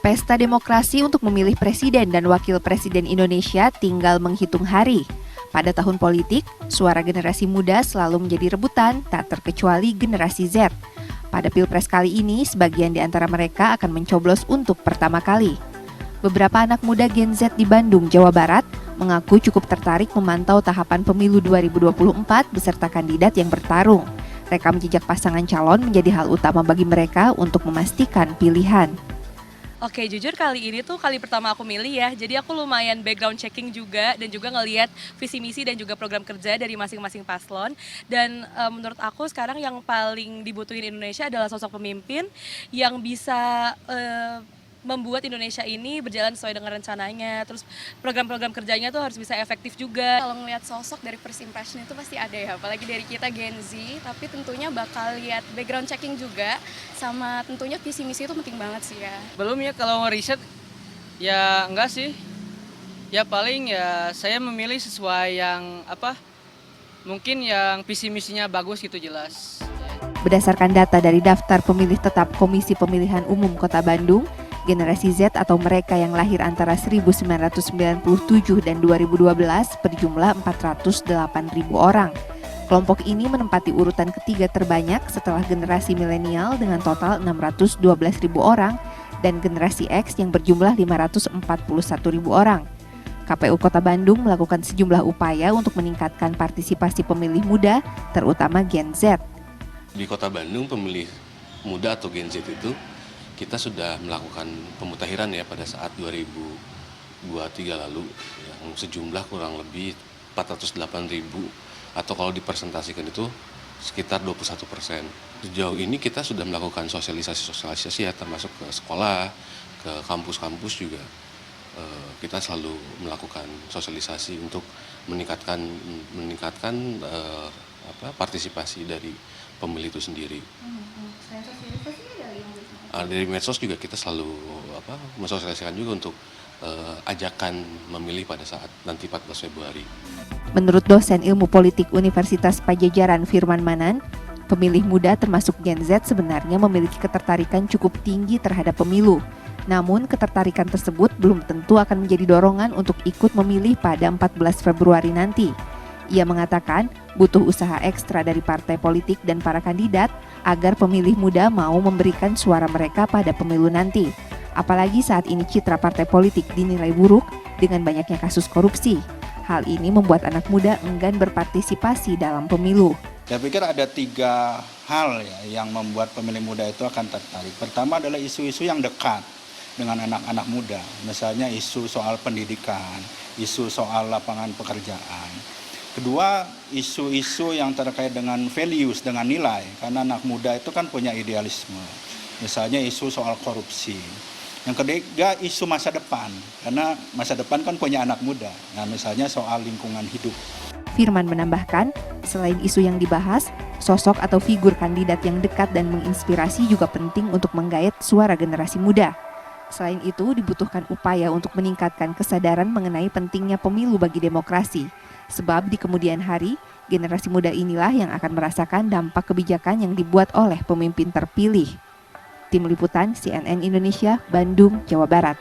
Pesta demokrasi untuk memilih presiden dan wakil presiden Indonesia tinggal menghitung hari. Pada tahun politik, suara generasi muda selalu menjadi rebutan, tak terkecuali generasi Z. Pada Pilpres kali ini, sebagian di antara mereka akan mencoblos untuk pertama kali. Beberapa anak muda Gen Z di Bandung, Jawa Barat, mengaku cukup tertarik memantau tahapan pemilu 2024 beserta kandidat yang bertarung. Rekam jejak pasangan calon menjadi hal utama bagi mereka untuk memastikan pilihan. Oke, jujur kali ini tuh kali pertama aku milih ya. Jadi aku lumayan background checking juga dan juga ngelihat visi misi dan juga program kerja dari masing-masing paslon. Dan menurut aku sekarang yang paling dibutuhin Indonesia adalah sosok pemimpin yang bisa membuat Indonesia ini berjalan sesuai dengan rencananya. Terus program-program kerjanya tuh harus bisa efektif juga. Kalau ngelihat sosok dari first impression itu pasti ada ya, apalagi dari kita Gen Z, tapi tentunya bakal lihat background checking juga, sama tentunya visi misi itu penting banget sih ya. Belum ya, kalau riset ya enggak sih. Ya paling ya saya memilih sesuai yang mungkin yang visi misinya bagus gitu jelas. Berdasarkan data dari daftar pemilih tetap Komisi Pemilihan Umum Kota Bandung, generasi Z atau mereka yang lahir antara 1997 dan 2012 berjumlah 408.000 orang. Kelompok ini menempati urutan ketiga terbanyak setelah generasi milenial dengan total 612.000 orang dan generasi X yang berjumlah 541.000 orang. KPU Kota Bandung melakukan sejumlah upaya untuk meningkatkan partisipasi pemilih muda, terutama Gen Z. Di Kota Bandung, pemilih muda atau Gen Z itu kita sudah melakukan pemutakhiran ya pada saat 2023 lalu yang sejumlah kurang lebih 408.000 atau kalau dipresentasikan itu sekitar 21%. Sejauh ini kita sudah melakukan sosialisasi ya, termasuk ke sekolah, ke kampus-kampus juga. Kita selalu melakukan sosialisasi untuk meningkatkan partisipasi dari pemilih itu sendiri. Dari medsos juga kita selalu mensosialisasikan juga untuk ajakan memilih pada saat nanti 14 Februari. Menurut dosen ilmu politik Universitas Padjadjaran Firman Manan, pemilih muda termasuk Gen Z sebenarnya memiliki ketertarikan cukup tinggi terhadap pemilu. Namun ketertarikan tersebut belum tentu akan menjadi dorongan untuk ikut memilih pada 14 Februari nanti. Ia mengatakan butuh usaha ekstra dari partai politik dan para kandidat agar pemilih muda mau memberikan suara mereka pada pemilu nanti. Apalagi saat ini citra partai politik dinilai buruk dengan banyaknya kasus korupsi. Hal ini membuat anak muda enggan berpartisipasi dalam pemilu. Saya pikir ada 3 hal ya yang membuat pemilih muda itu akan tertarik. Pertama adalah isu-isu yang dekat dengan anak-anak muda. Misalnya isu soal pendidikan, isu soal lapangan pekerjaan. Kedua, isu-isu yang terkait dengan values, dengan nilai. Karena anak muda itu kan punya idealisme. Misalnya isu soal korupsi. Yang ketiga, isu masa depan. Karena masa depan kan punya anak muda. Nah, misalnya soal lingkungan hidup. Firman menambahkan, selain isu yang dibahas, sosok atau figur kandidat yang dekat dan menginspirasi juga penting untuk menggait suara generasi muda. Selain itu, dibutuhkan upaya untuk meningkatkan kesadaran mengenai pentingnya pemilu bagi demokrasi. Sebab di kemudian hari, generasi muda inilah yang akan merasakan dampak kebijakan yang dibuat oleh pemimpin terpilih. Tim Liputan CNN Indonesia, Bandung, Jawa Barat.